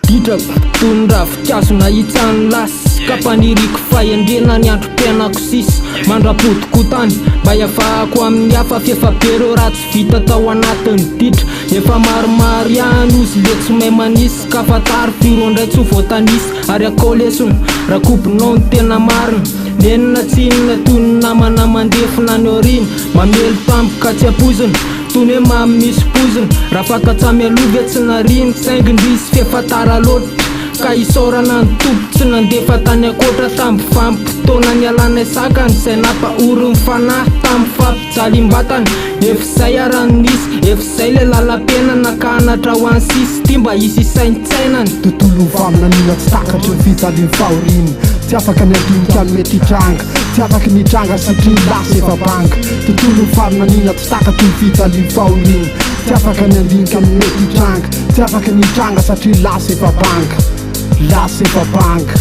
Gitrako tondrafikiazo nahitsany lasy kapaniriko fahendrena ny androm-piainako sisy mandrapotiko tany mba hiavahako amin'ny hafa fiefabe raha tsy vita tao anatiny ditra efa maromaro ihany ozy le tsy mahay manisy ka fatary firo indray tsy ho voatanisy ary akolesony rakobinao ny tena marina nenina tsinona toy ny namana mandefina ny orina mamelo tampoka tsy apozina toy ny hoe mamy misy pozina raha fakatsamy alovy tsy nariny saingindrisy fiafatara loatra ka isorana ny tompo tsy nandefa tany akoatra tamby fampitoana ny alana sakany zay nampahory ny fanahy tamby fampijalim-batany efizay aranisy efizay le lalam-penana ka anatra ho ansisy ty mba isy isaintsainany tontolo vaminanina tsy takatry ny fijaliany fahoriny tsy afaka ny andinika ny mety hitranga tsy afaka ny hitranga satria lasa efa banga tontolo vaminanina tsy takatry ny fijaliany fahoriny tsy afaka ny andinika ny mety hitranga tsy afaka ny hitranga satria lasa efa banga lasa efa banga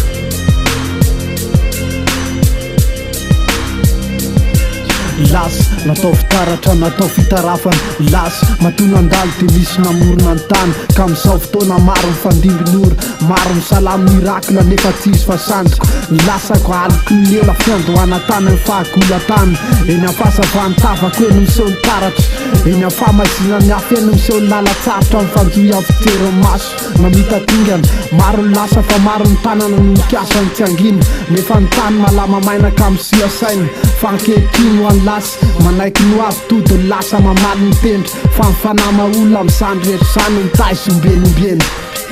lasa natao fitaratra natao fitarafana lasa matona andalo de misy namorona ny tany ka amizao fotoana maro mifandimbinora maro misalamy mirakla nefa tsisy fasanjiko lasako aliko ny ela fiandohana tany ny fahagolatany eny afasavantavako eny miseho ny taratra eny afamazina ny afy eny miseho ny lalatsarotra amin'ny fanjoy avitero maso mamitatingana maro ny lasa fa maro ny tanana ny mikasany tsy angina nefa ny tany malama mainaka amisia saina fankehitiny ho any lasa manaiky no avy todo ny lasa mamaly ny tendry fa mifanama olona am'izany rehetra zany mitaizy ombenimbeny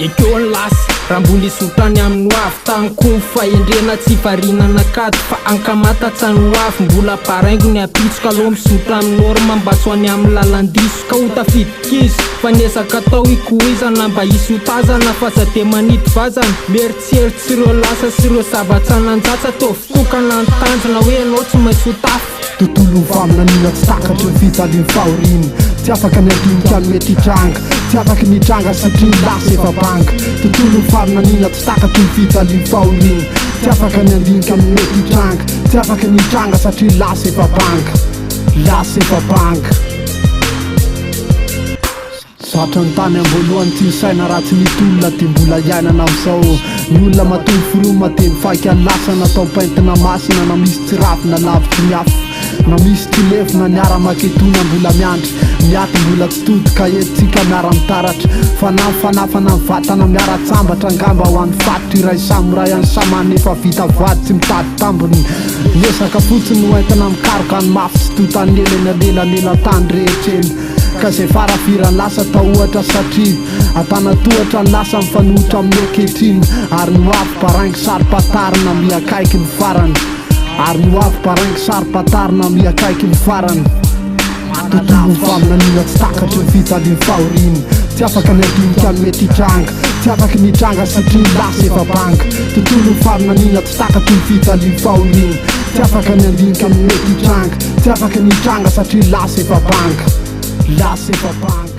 ekeo ny lasy raha mbola isotrany amin'ny hoavy tany koa fahendrena tsy varinana kady fa ankamatatsany hoavy mbola baraingo ny apitsoka aloha misotra amin'ny orma mba tsy hoany amin'ny lalandiso ka ho tafidikizy fa niezaka atao ikoizana mba hisy hotazana fa za de manity vazana mieritseritsy sy ireo lasa sy ireo zavatsananjatsa tao fitokana ny tanjona hoe anao tsy maintsy ho tafy tontolo vaminanina tsy takatry ny fijaliany fahoriny tsy afaka ny andinika ny mety hitranga tsy afaka ny hitranga satria lasa efa banga tontolo vaminanina tsy takatry ny fijaliany fahoriny tsy afaka ny andinika ny mety hitranga tsy afaka ny hitranga satria lasa efa banga lasa efa banga zatra ny tany amboalohany tsy nisaina raha tsy nity olona de mbola iainana am'izao ny olona matomy firoma de nifaika any lasa natao paintina masina na misy tsy ravina lavitry ny afo na misy tsy levina ny ara-maketona mbola miandry miaty mbola tsy tody ka entsika miara mitaratra fanafana ny vatana miara-tsambatra angamba ho an'ny fatitra iray samoray any samany efa vita vady tsy mitady tambony niezaka fotsiny no entina mikaroka ny mafy tsy totany lelanelanelantany rehetra eny ka zay farafirany lasa tao ohatra satria atana tohatra ny lasa mifanohitra amin'ny ankehitriny ary no avy baraingy sary-patarina miakaiky ny farany ary no avy baraingy sary-patarina miakaiky ny farany tontolo vaminanina tsy takatry ny fijaliany fahoriny tsy afaka ny andinika ny mety hitranga tsy afaka ny hitranga satria lasa efa banga tontolo vaminanina tsy takatry ny fijaliany fahoriny tsy afaka ny andinika ny mety hitranga tsy afaka ny hitranga satria lasa efa banga lasa efa banga